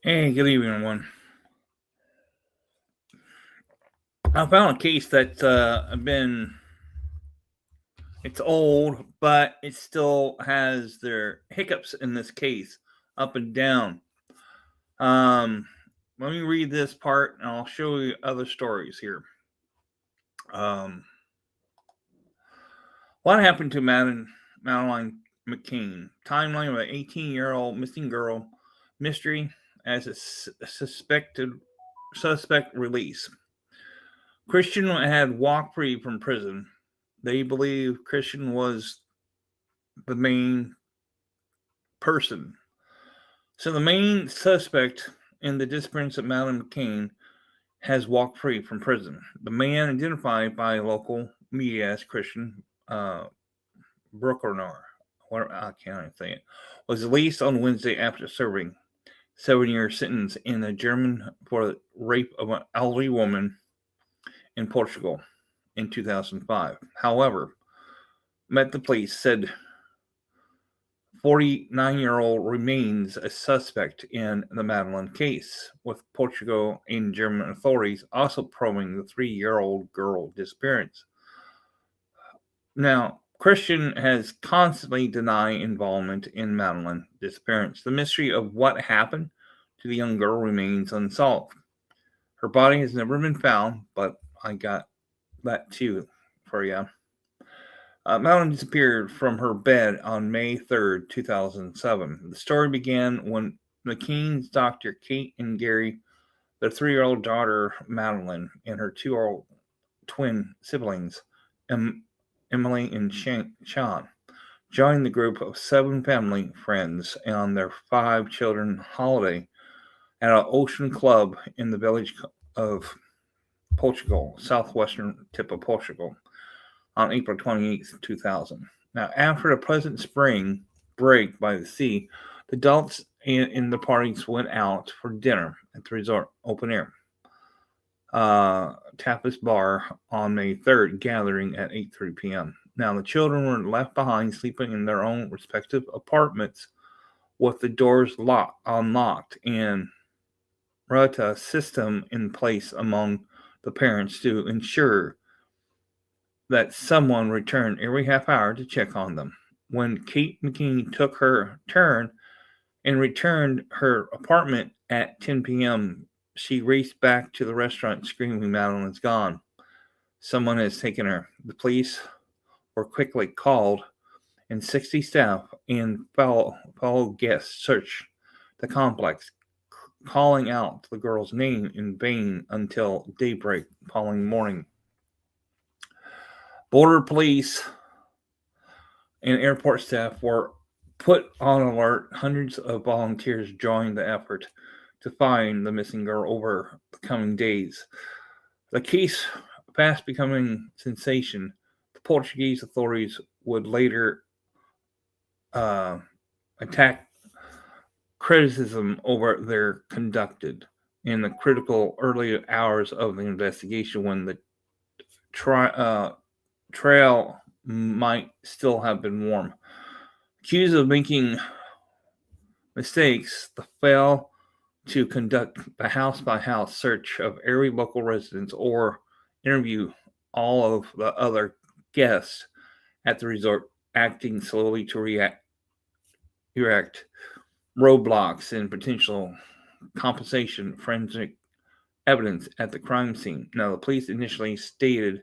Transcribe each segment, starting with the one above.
Hey, good evening, everyone. I found a case that it's old, but it still has their hiccups in this case, up and down. Um, Let me read this part, and I'll show you other stories here. Um, what happened to Madeleine McCann? Timeline of an 18-year-old missing girl mystery as a suspect release. Christian had walked free from prison. They believe Christian was the main person. So the main suspect in the disappearance of Madeleine McCann has walked free from prison. The man, identified by local media as Christian Brueckner, or I can't say it, was released on Wednesday after serving 7-year sentence in a German for the rape of an elderly woman in Portugal in 2005. However, Met the police said 49-year-old remains a suspect in the Madeleine case, with Portugal and German authorities also probing the 3-year-old girl disappearance. Now, Christian has constantly denied involvement in Madeleine disappearance. The mystery of what happened to the young girl remains unsolved. Her body has never been found, but I got that too for you. Madeleine disappeared from her bed on May 3rd, 2007. The story began when McCain's doctor, Kate and Gary, their 3-year-old daughter, Madeleine, and her 2-year-old twin siblings, Emily and Sean, joined the group of 7 family friends on their 5-children holiday at an ocean club in the village of Portugal, southwestern tip of Portugal, on April 28th, 2000. Now, after a pleasant spring break by the sea, the adults in the parties went out for dinner at the resort open air tapas bar on May 3rd, gathering at 8:30 p.m. Now, the children were left behind sleeping in their own respective apartments with the doors unlocked and rota system in place among the parents to ensure that someone returned every half hour to check on them. When Kate McCann took her turn and returned her apartment at 10 p.m., she raced back to the restaurant screaming, "Madeleine's gone. Someone has taken her." The police were quickly called, and 60 staff and fellow guests searched the complex, calling out the girl's name in vain until daybreak the following morning. Border police and airport staff were put on alert. Hundreds of volunteers joined the effort to find the missing girl over the coming days. The case fast becoming sensation. The Portuguese authorities would later attack criticism over their conducted in the critical early hours of the investigation when the trail might still have been warm. Accused of making mistakes, the fail to conduct the house by house search of every local residence or interview all of the other guests at the resort, acting slowly to erect roadblocks and potential compensation forensic evidence at the crime scene. Now, the police initially stated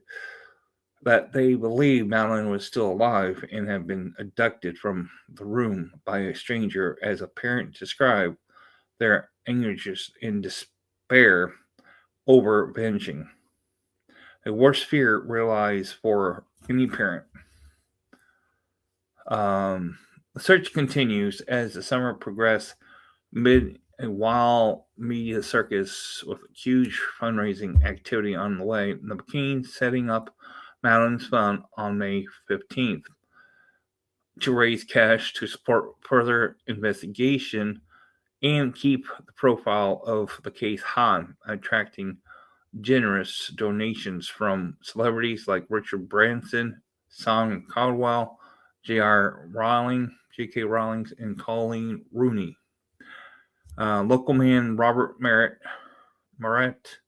that they believe Madeleine was still alive and had been abducted from the room by a stranger, as a parent described their anguish and despair over avenging. A worst fear realized for any parent. The search continues as the summer progresses amid a wild media circus with huge fundraising activity on the way. The McCain setting up Madeleine's Fund on May 15th to raise cash to support further investigation and keep the profile of the case high, attracting generous donations from celebrities like Richard Branson, Simon Caldwell, J.K. Rowling, and Colleen Rooney. Local man Robert Marett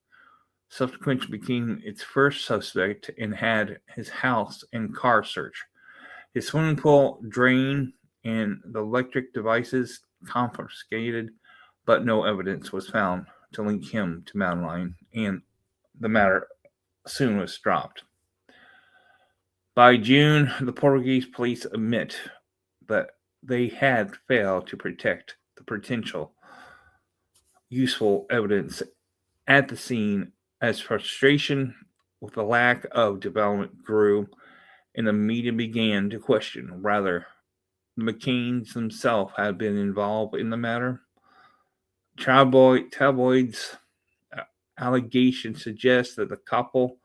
subsequently became its first suspect and had his house and car searched. His swimming pool drained and the electric devices confiscated, but no evidence was found to link him to Madeleine, and the matter soon was dropped. By June, the Portuguese police admit that they had failed to protect the potential useful evidence at the scene as frustration with the lack of development grew and the media began to question whether the McCanns themselves had been involved in the matter. Tabloids allegations suggest that the couple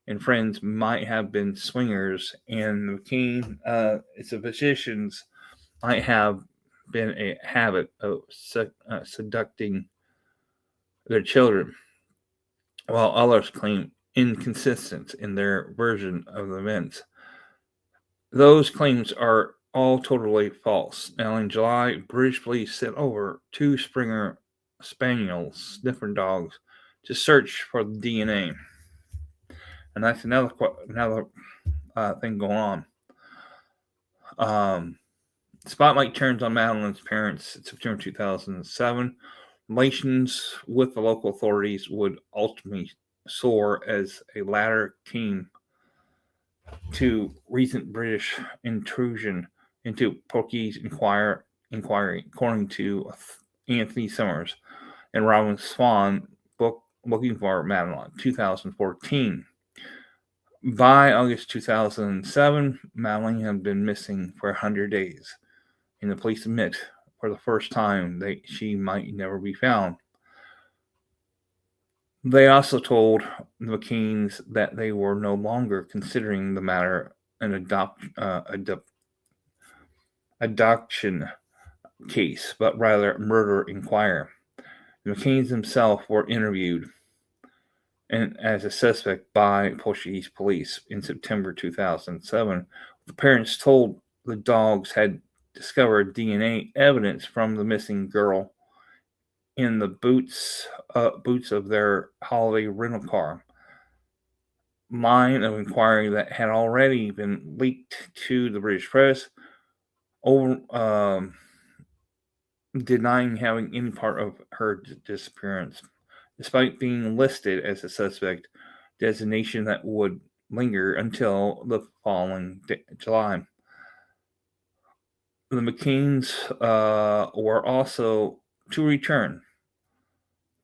and friends might have been swingers, and McCain, its physicians, might have been a habit of seducting their children, while others claim inconsistence in their version of the events. Those claims are all totally false. Now, in July, British police sent over 2 Springer Spaniels, sniffer dogs, to search for the DNA. And that's another thing going on. Spotlight turns on Madeleine's parents in September 2007. Relations with the local authorities would ultimately soar as a latter came to recent British intrusion into Portuguese inquiry, according to Anthony Summers and Robin Swan book Looking for Madeleine, 2014. By August 2007, Madeleine had been missing for 100 days, and the police admit for the first time that she might never be found. They also told the McCanns that they were no longer considering the matter an abduction case, but rather a murder inquiry. The McCanns themselves were interviewed and as a suspect by Portuguese police in September 2007. The parents told the dogs had discovered DNA evidence from the missing girl in the boots of their holiday rental car. Line of inquiry that had already been leaked to the British press, over denying having any part of her disappearance, despite being listed as a suspect, designation that would linger until the following July. The McCanns were also to return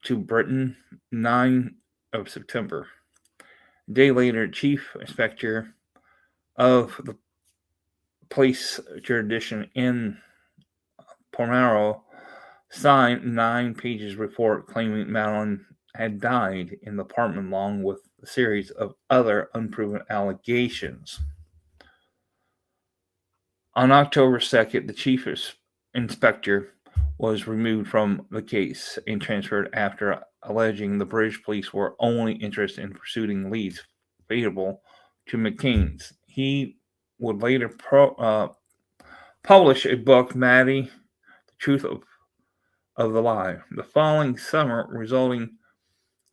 to Britain 9 of September. A day later, Chief Inspector of the Police Jurisdiction in Pormaro signed 9 pages report claiming Madeleine had died in the apartment along with a series of other unproven allegations. On October 2nd, the chief inspector was removed from the case and transferred after alleging the British police were only interested in pursuing leads favorable to McCanns. He would later publish a book, Maddie, The Truth of the Lie. The following summer, resulting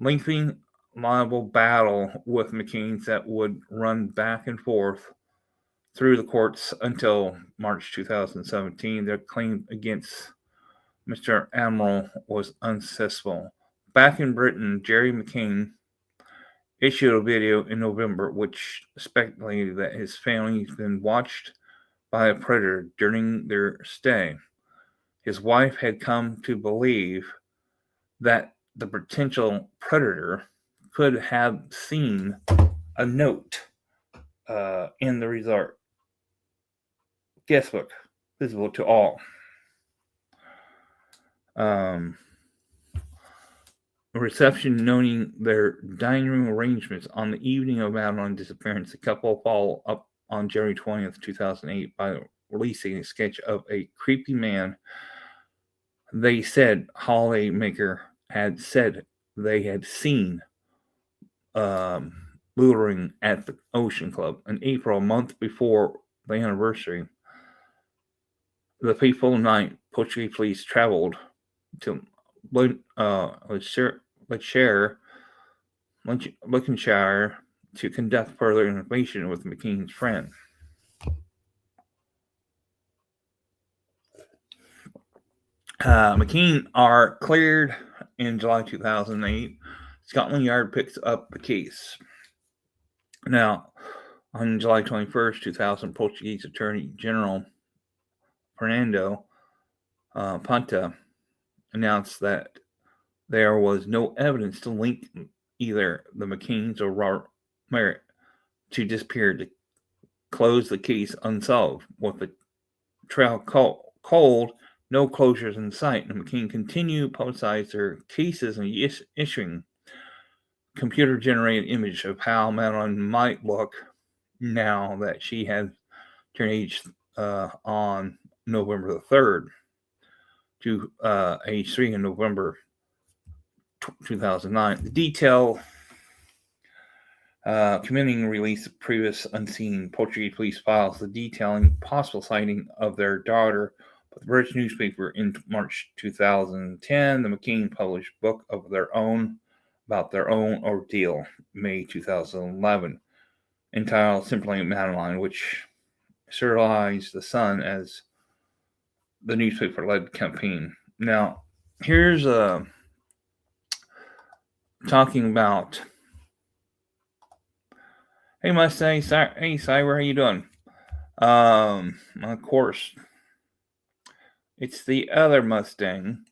lengthy, liable battle with McCanns that would run back and forth through the courts until March 2017. Their claim against Mr. Admiral was unsuccessful. Back in Britain, Jerry McCann issued a video in November which speculated that his family had been watched by a predator during their stay. His wife had come to believe that the potential predator could have seen a note in the resort guestbook visible to all. A reception noting their dining room arrangements on the evening of Madeleine's disappearance. The couple followed up on January 20th, 2008 by releasing a sketch of a creepy man they said Holidaymaker had said they had seen luring at the Ocean Club in April, a month before the anniversary. The fateful night, Portuguese police traveled to Lincolnshire to conduct further information with McCain's friend. McCain are cleared in July 2008. Scotland Yard picks up the case. Now, on July 21st, 2000, Portuguese Attorney General Fernando Ponta announced that there was no evidence to link either the McCains or Robert Merritt to disappear, to close the case unsolved. With the trial cold, no closures in sight, and McCain continued to publicize their cases and issuing computer-generated image of how Madeleine might look now that she had turned age on November the 3rd to age 3 in November 2009. The detail committing release of previous unseen Portuguese police files, the detailing possible sighting of their daughter. But the British newspaper in March 2010, the McCain published a book of their own about their own ordeal, May 2011, entitled simply Madeleine, which serialized the Sun as the newspaper-led campaign. Now, here's talking about. Hey Mustang, hey Cyber, how you doing? Of course, it's the other Mustang.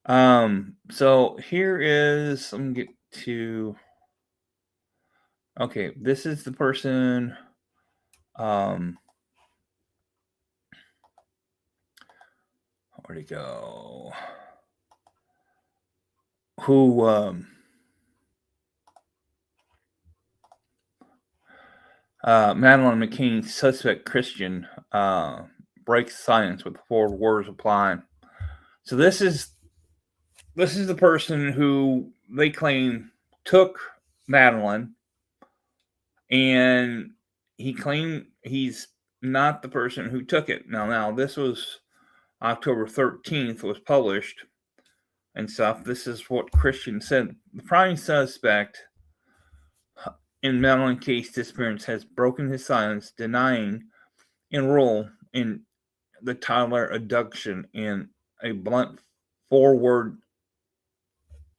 So here is. Let me get to. Okay, this is the person. Where'd he go? Who Madeleine McCain's suspect Christian breaks silence with 4 words applied. So this is the person who they claim took Madeleine, and he claimed he's not the person who took it. Now this was October 13th, was published and stuff. This is what Christian said. The prime suspect in Madeleine case disappearance has broken his silence, denying enroll in the toddler abduction, in a blunt forward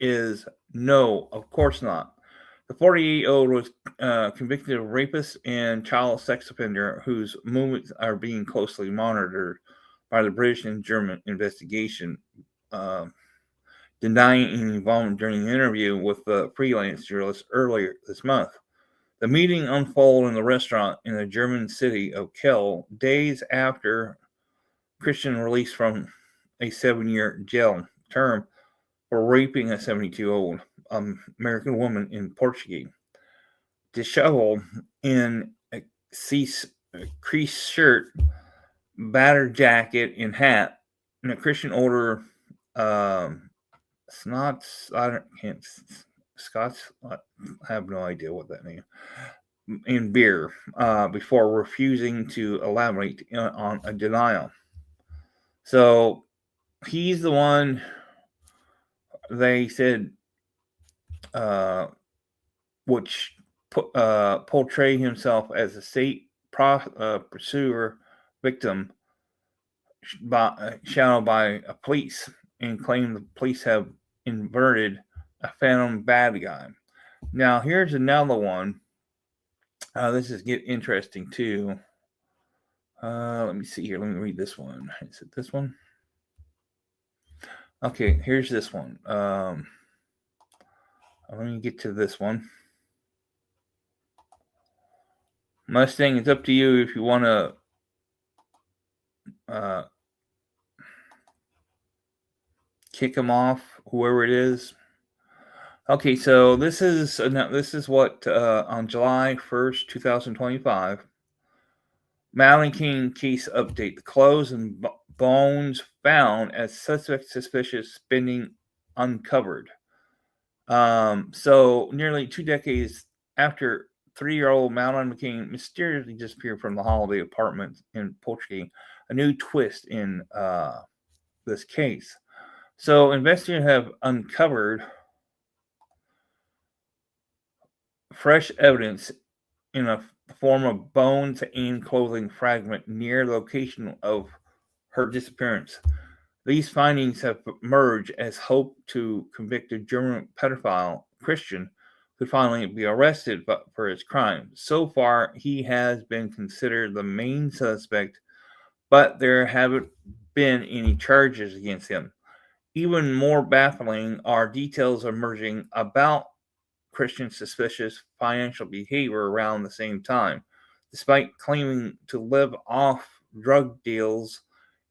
is no, of course not. The 48-year-old was convicted of rapist and child sex offender whose movements are being closely monitored by the British and German investigation, denying any involvement during the interview with the freelance journalist earlier this month. The meeting unfolded in the restaurant in the German city of Kiel, days after Christian released from a 7-year jail term for raping a 72-year-old American woman in Portugal. Disheveled in a creased shirt, battered jacket, and hat, and a Christian order Scots. I have no idea what that means. In beer, before refusing to elaborate on a denial. So he's the one they said, which portrayed himself as a state pursuer victim, shadowed by a police, and claimed the police have inverted a phantom bad guy. Now here's another one. This is get interesting too. Let me see here. Let me read this one. Is it this one? Okay, here's this one. Let me get to this one. Mustang, it's up to you if you want to kick him off, whoever it is. Okay, so this is what on July 1st, 2025. Madeleine McCann case update: the clothes and bones found as suspect suspicious spending uncovered. So nearly 2 decades after 3-year-old Madeleine McCann mysteriously disappeared from the holiday apartment in Portugal, a new twist in this case. So investigators have uncovered fresh evidence in a form of bones and clothing fragment near the location of her disappearance. These findings have emerged as hope to convicted German pedophile Christian could finally be arrested for his crime. So far, he has been considered the main suspect, but there haven't been any charges against him. Even more baffling are details emerging about Christian's suspicious financial behavior around the same time. Despite claiming to live off drug deals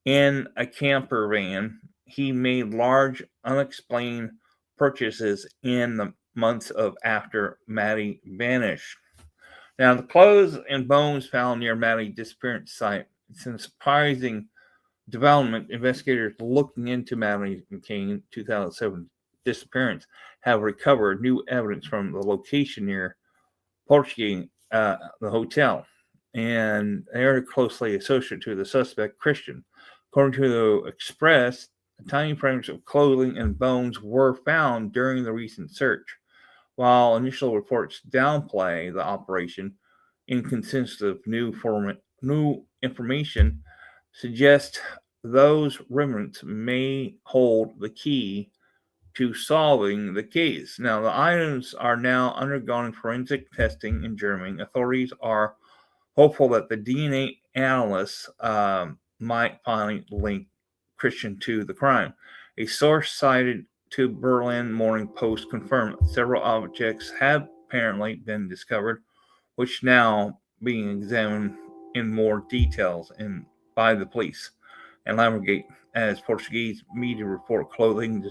in a camper van, he made large, unexplained purchases in the months of after Maddie vanished. Now, the clothes and bones found near Maddie's disappearance site. It's a surprising development. Investigators looking into Madeleine McCann 2007 disappearance have recovered new evidence from the location near Portugal, the hotel, and they are closely associated to the suspect, Christian. According to the Express, tiny fragments of clothing and bones were found during the recent search. While initial reports downplay the operation, inconsistent of new information suggest those remnants may hold the key to solving the case. Now, the items are now undergoing forensic testing in Germany. Authorities are hopeful that the DNA analysts might finally link Christian to the crime. A source cited to Berlin Morning Post confirmed that several objects have apparently been discovered, which now being examined in more details by the police. And Lambergate, as Portuguese media report, clothing,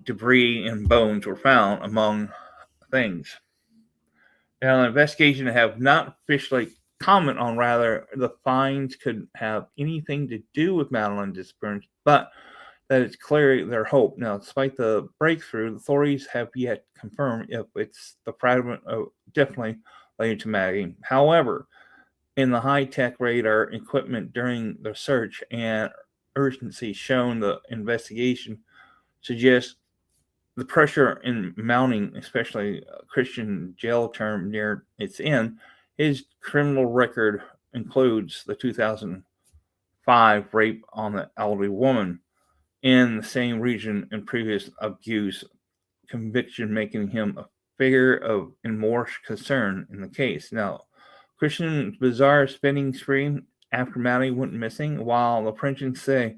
debris, and bones were found among things. Now, the investigation have not officially commented on whether the finds could have anything to do with Madeleine's disappearance, but that it's clearly their hope. Now, despite the breakthrough, the authorities have yet to confirm if it's the fragment of definitely related to Maggie. However, in the high-tech radar equipment during the search and urgency shown, the investigation suggests the pressure in mounting, especially Christian jail term near its end. His criminal record includes the 2005 rape on the elderly woman in the same region and previous abuse conviction, making him a figure of and more concern in the case. Now, Christian's bizarre spending spree after Maddie went missing, while the French say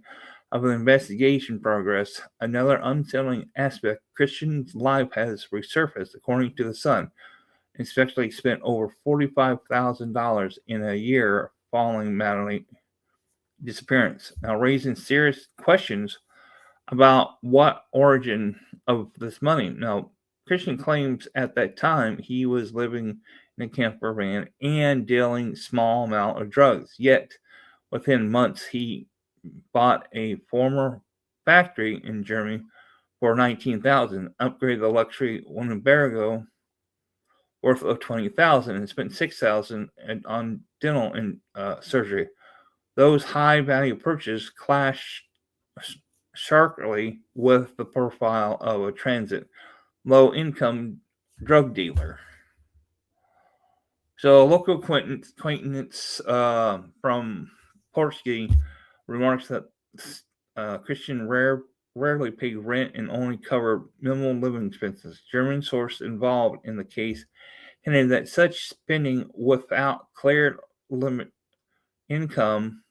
of the investigation progress, another unsettling aspect, Christian's life has resurfaced, according to the Sun. Inspectors spent over $45,000 in a year following Madeleine's disappearance, now raising serious questions about what origin of this money. Now, Christian claims at that time he was living in a camper van and dealing small amount of drugs. Yet, within months, he bought a former factory in Germany for $19,000, upgraded the luxury Winnebago worth of $20,000, and spent $6,000 on dental and surgery. Those high-value purchases clash sharply with the profile of a transit low-income drug dealer. So, a local acquaintance from Portugal remarks that Christian rarely paid rent and only covered minimal living expenses. German source involved in the case hinted that such spending without clear legitimate income,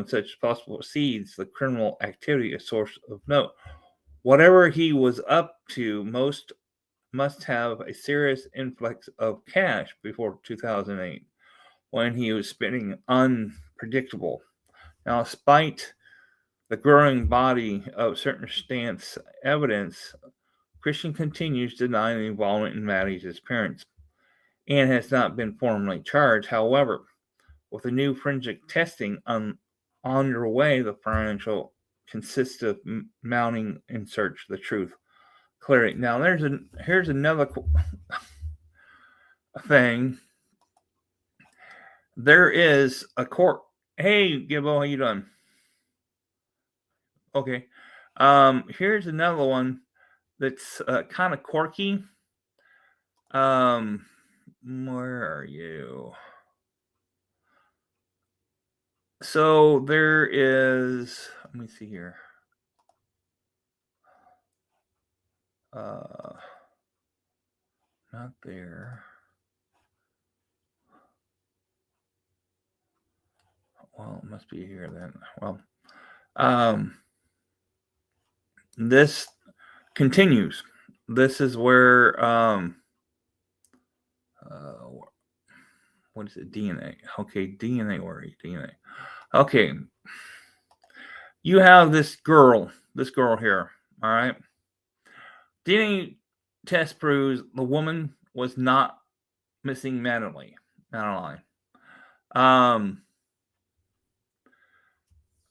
such as possible seeds the criminal activity, a source of note. Whatever he was up to, must have a serious influx of cash before 2008, when he was spending unpredictable. Now, despite the growing body of circumstance evidence, Christian continues denying involvement in Maddie's disappearance and has not been formally charged. However, with the new forensic testing underway, the financial consists of mounting in search of the truth. Clearly, now here's another thing. There is a court. Hey, Gibbo, how you doing? Okay. Here's another one that's kind of quirky. Um, where are you? So there is. Let me see here. Uh, not there. Well, it must be here then. Well, um, this continues. This is where uh, what is it? DNA. Okay, DNA. Where are you? DNA. Okay, you have this girl. This girl here. All right. DNA test proves the woman was not missing Madeline. Madeline. Um,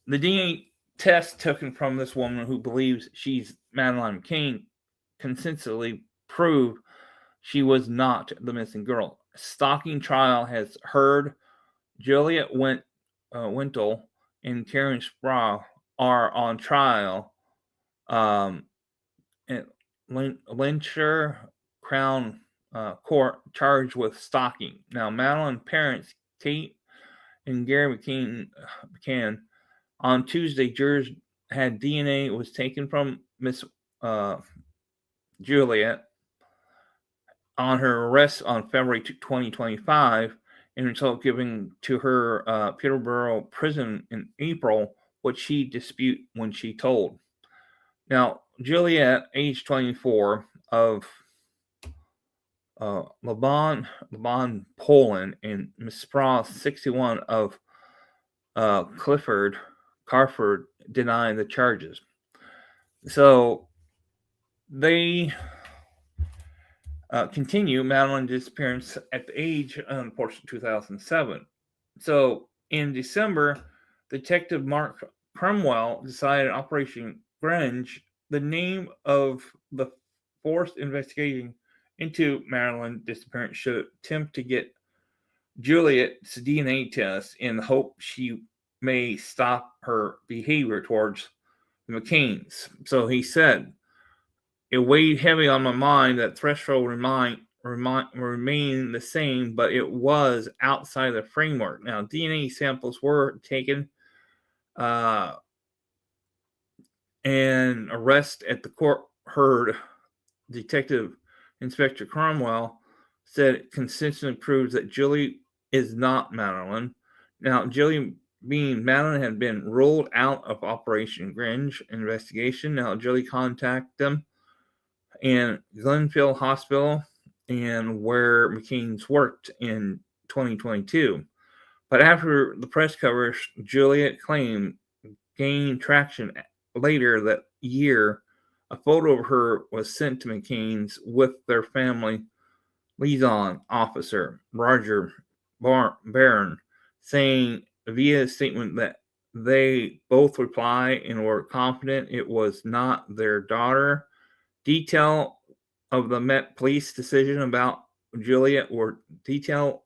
the DNA test taken from this woman who believes she's Madeleine McCann consistently proved she was not the missing girl. Stalking trial has heard Juliet Wintle and Karen Sproul are on trial at Lyncher Crown Court charged with stalking. Now, Madeline parents Kate and Gary McCann on Tuesday, jurors had DNA was taken from Miss Juliet on her arrest on February 2025 and result given to her Peterborough prison in April, which she dispute when she told. Now, Juliet, age 24, of Lebanon, Poland, and Miss Sprouse, 61, of Carford, denied the charges. So they continue Madeline's disappearance at the age, unfortunately, 2007. So in December, Detective Mark Cromwell decided Operation Grange, the name of the forced investigation into Madeline's disappearance, should attempt to get Juliet's DNA test in the hope she may stop her behavior towards the McCanns. So he said, it weighed heavy on my mind that threshold remain the same, but it was outside the framework. Now, DNA samples were taken and arrest at the court heard. Detective Inspector Cromwell said it consistently proves that Julie is not Madeline. Now, Julie being Madeline had been ruled out of Operation Grange investigation. Now, Julie contacted them in Glenfield Hospital and where McCain's worked in 2022. But after the press coverage, Juliet claimed gained traction later that year. A photo of her was sent to McCain's with their family liaison officer, Roger Barron, saying via a statement that they both replied and were confident it was not their daughter. Detail of the Met Police decision about Juliet were detailed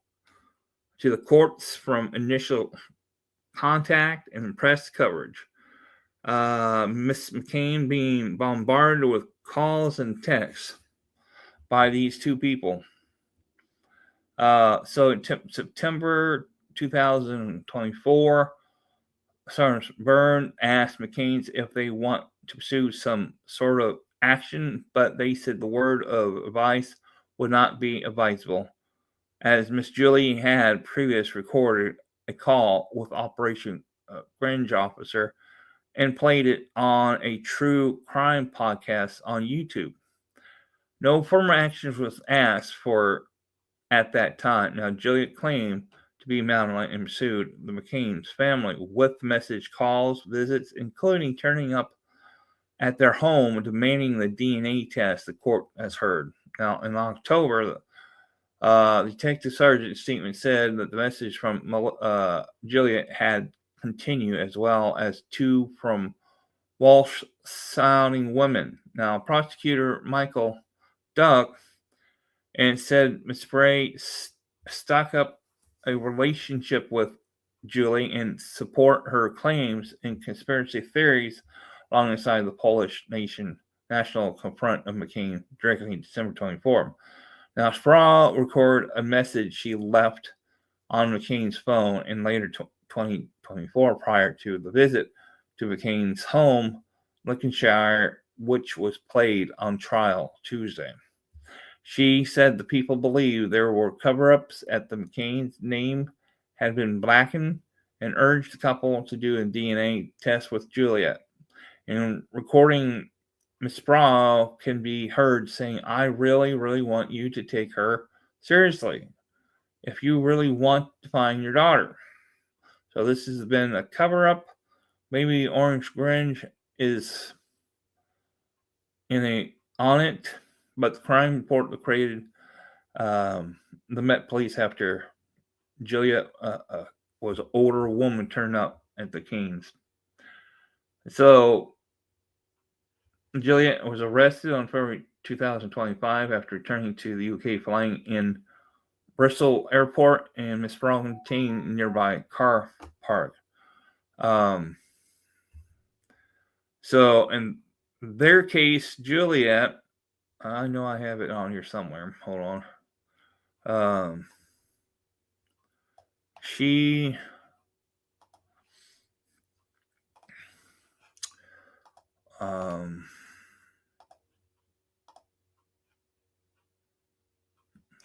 to the courts from initial contact and press coverage. Miss McCann being bombarded with calls and texts by these two people. So in September 2024, Sergeant Byrne asked McCain's if they want to pursue some sort of action, but they said the word of advice would not be advisable, as Miss Julie had previously recorded a call with Operation Grange officer and played it on a true crime podcast on YouTube. No formal actions was asked for at that time. Now, Juliet claimed to be Madeline and pursued the McCain's family with message calls, visits, including turning up at their home demanding the DNA test the court has heard. Now, in October, Detective Sergeant's statement said that the message from Juliet had continued, as well as two from Walsh sounding women. Now, prosecutor Michael Duck and said Ms. Bray stuck up a relationship with Julie and support her claims and conspiracy theories alongside the Polish national confront of McCann directly in December 24. Now, Sproul recorded a message she left on McCain's phone in later 2024 prior to the visit to McCain's home, Lincolnshire, which was played on trial Tuesday. She said the people believed there were cover-ups at the McCain's name had been blackened and urged the couple to do a DNA test with Juliet. In recording, Miss Sproul can be heard saying, "I really, really want you to take her seriously if you really want to find your daughter." So this has been a cover-up. Maybe Orange Grinch is on it, but the crime report was created the Met Police after Juliet was an older woman turned up at the Canes. So Juliet was arrested on February 2025 after returning to the UK, flying in Bristol Airport, and Miss Brown contained in nearby car park. So in their case, Juliet, I know I have it on here somewhere. Hold on. She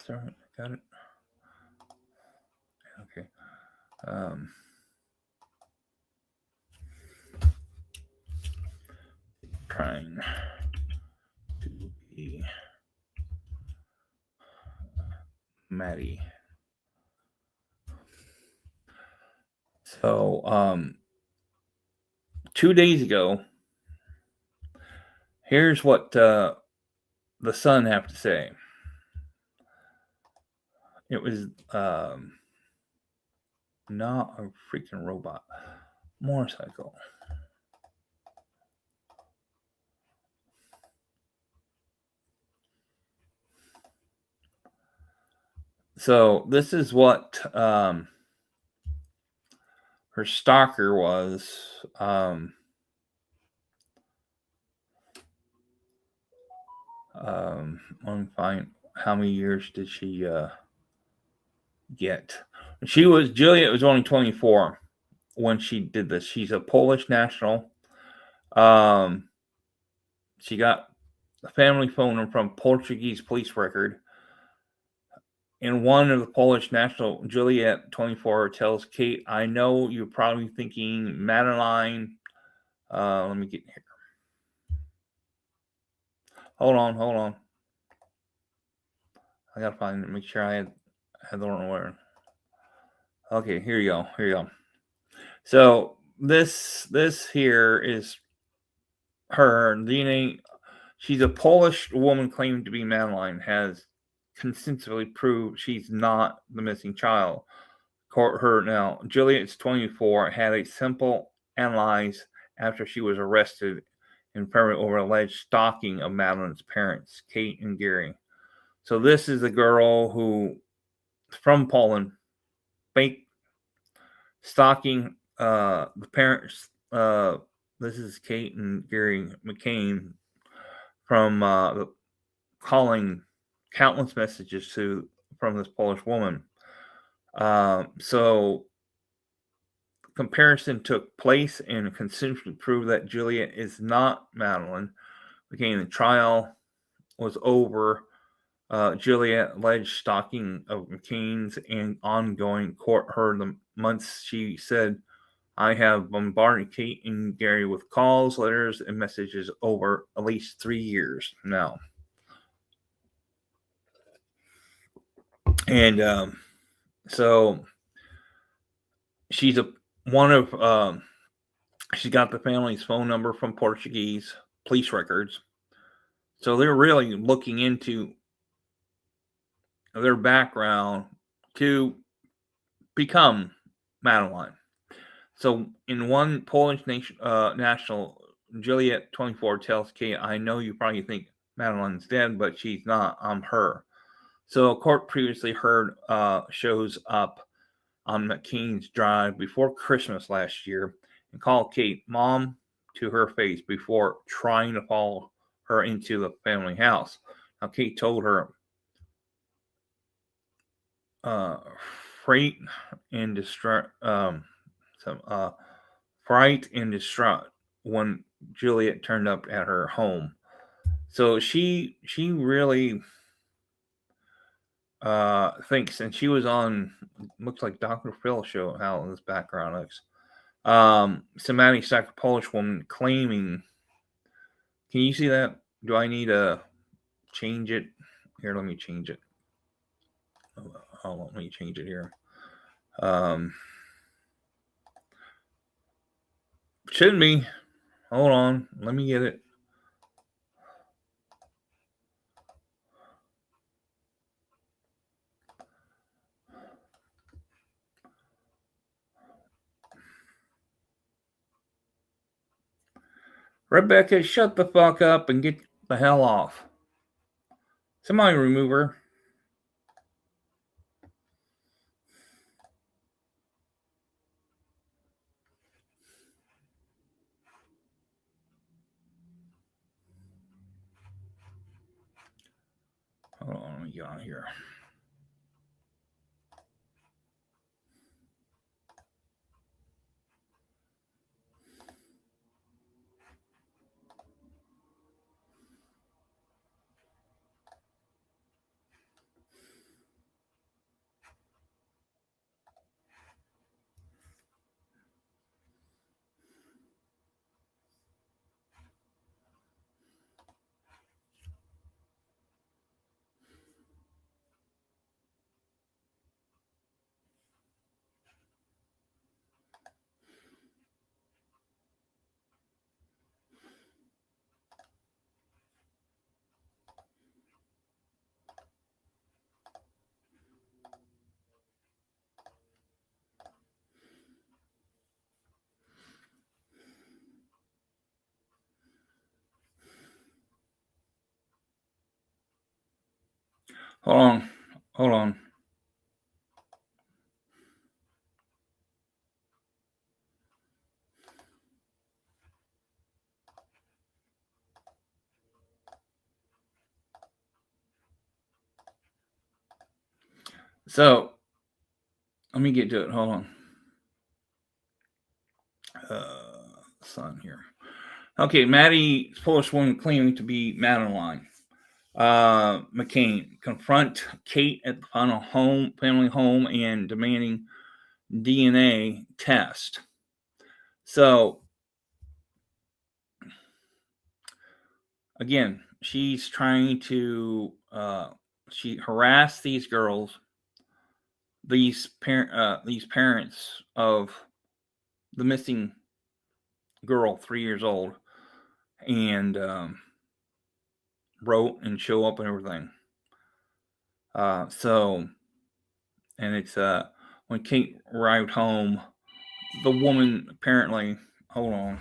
sorry, got it. Okay. Trying to be Maddie. So 2 days ago, here's what the Sun have to say. It was not a freaking robot. Motorcycle. So this is what her stalker was. Let me find how many years did she get. Juliet was only 24 when she did this. She's a Polish national. She got a family phone number from Portuguese police record. In one of the Polish national, Juliet, 24, tells Kate, "I know you're probably thinking Madeleine." Let me get here. Hold on. I gotta find it. Make sure I had the right word. Okay, here you go. So this here is her DNA. She's a Polish woman claiming to be Madeleine. Has conclusively proved she's not the missing child. Her now, Juliet's 24, had a simple analyze after she was arrested in February over alleged stalking of Madeleine's parents, Kate and Gary. So this is a girl who, from Poland, fake stalking the parents. This is Kate and Gary McCann from calling countless messages from this Polish woman. So comparison took place and conclusively proved that Juliet is not Madeleine. Again, the trial was over. Juliet alleged stalking of McCain's and ongoing court heard the months. She said, "I have bombarded Kate and Gary with calls, letters, and messages over at least 3 years now." And so she's she's got the family's phone number from Portuguese police records. So they're really looking into their background to become Madeleine. So in one Polish national, Juliet, 24, tells Kate, "I know you probably think Madeleine's dead, but she's not. I'm her." So a court previously heard shows up on McCain's drive before Christmas last year and called Kate, "Mom, to her face before trying to follow her into the family house. Now, Kate told her, uh, freight and distraught, some fright and distraught when Juliet turned up at her home. So she really thinks, and she was on, looks like Dr. Phil show how this background looks. Somebody sacked a Polish woman claiming. Can you see that? Do I need to change it? Here, let me change it. Let me change it here. Um, shouldn't be. Hold on. Let me get it. Rebecca, shut the fuck up and get the hell off. Somebody remove her. Hold on, let me get on here. Hold on. Hold on. So, let me get to it. Hold on. Son here. Okay, Maddie's Polish woman claiming to be Madeleine McCann confront Kate at the family home, and demanding DNA test. So, again, she's trying to she harassed these girls, these parents of the missing girl, 3 years old, and wrote and show up and everything. So, and it's when Kate arrived home, the woman apparently, hold on.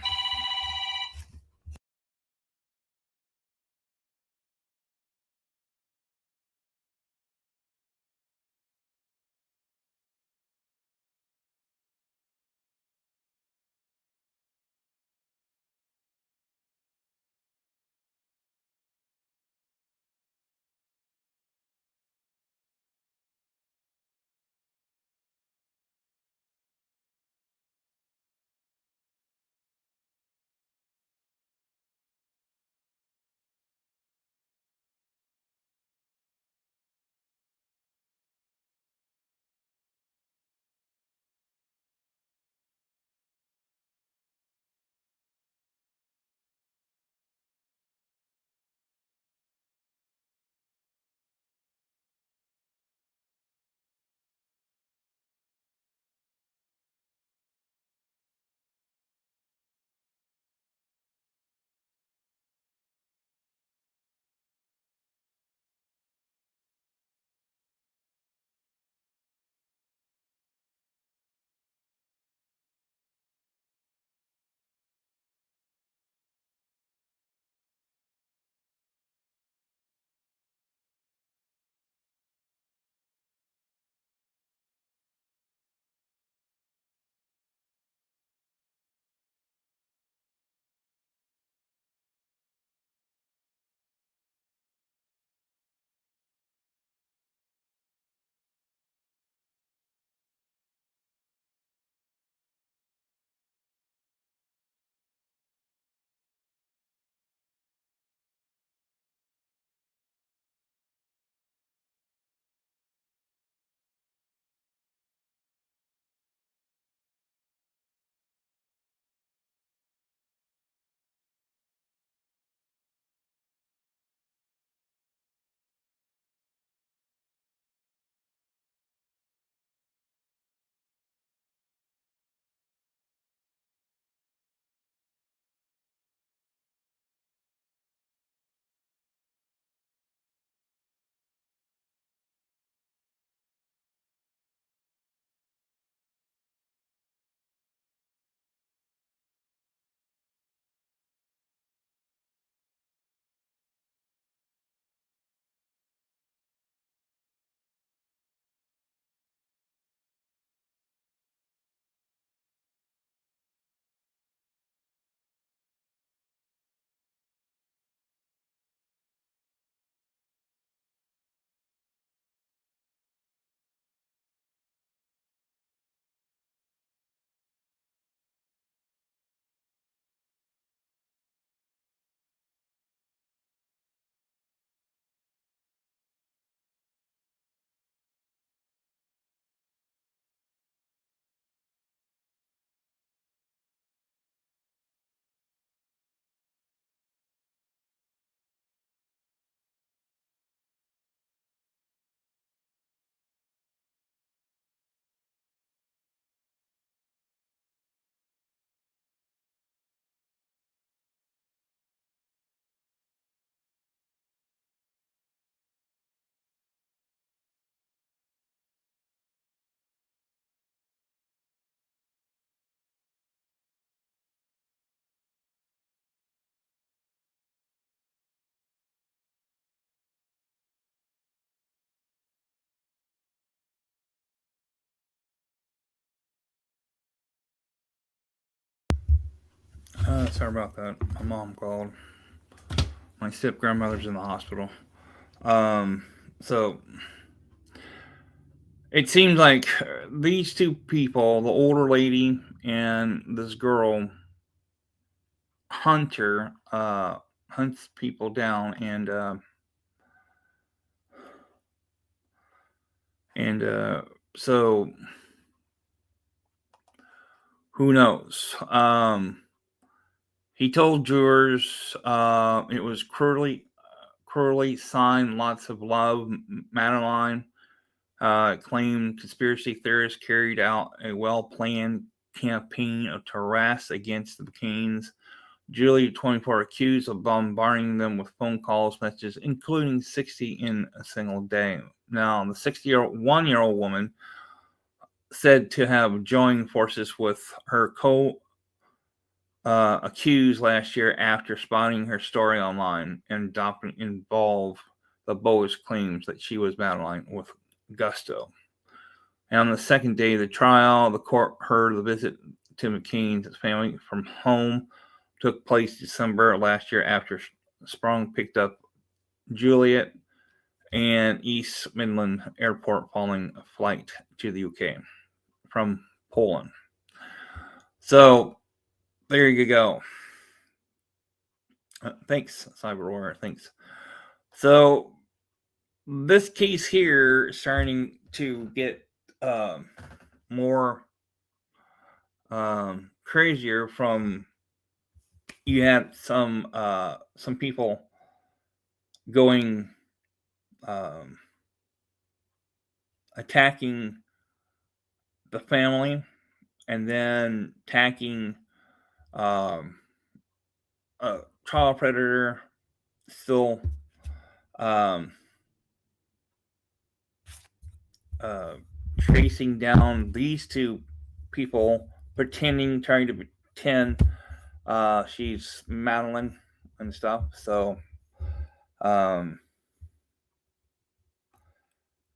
Sorry about that. My mom called. My step grandmother's in the hospital. So it seems like these two people, the older lady and this girl, Hunter, hunts people down and so who knows? He told jurors it was cruelly signed, lots of love. Madeline claimed conspiracy theorists carried out a well-planned campaign of harass against the McCanns. Julie, 24, accused of bombarding them with phone calls, messages, including 60 in a single day. Now, the 61-year-old woman said to have joined forces with her accused last year after spotting her story online and involve the bogus claims that she was Madeline with gusto. And on the second day of the trial, the court heard the visit to McCain's family from home took place December last year after Sprung picked up Juliet and East Midland Airport following a flight to the UK from Poland. So there you go. Thanks, Cyber Warrior. Thanks. So this case here is starting to get more crazier. From you had some people going attacking the family and then attacking a child predator, still chasing down these two people, trying to pretend she's Madeline and stuff. So, but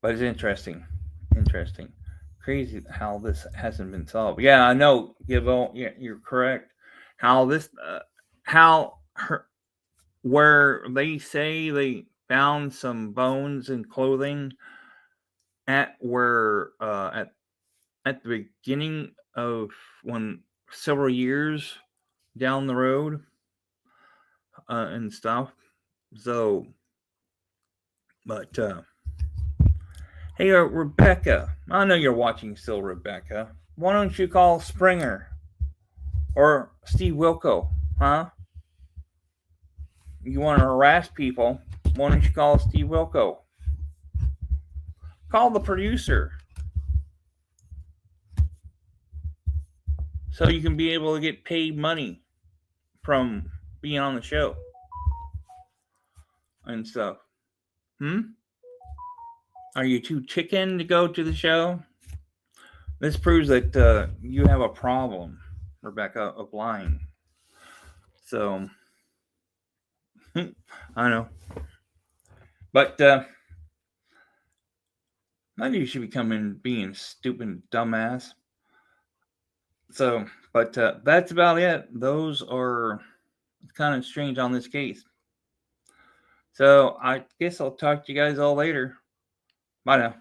it's interesting, crazy how this hasn't been solved. Yeah, I know, Gibbo. Yeah, you're correct. How this, where they say they found some bones and clothing at the beginning of when several years down the road and stuff. So, but hey, Rebecca, I know you're watching still, Rebecca. Why don't you call Springer or Steve Wilco, huh? You want to harass people? Why don't you call Steve Wilco? Call the producer so you can be able to get paid money from being on the show and stuff. Are you too chicken to go to the show? This proves that you have a problem, Rebecca, of lying. So, I know. But I knew you should be coming being stupid dumbass. So, but that's about it. Those are kind of strange on this case. So I guess I'll talk to you guys all later. Bye now.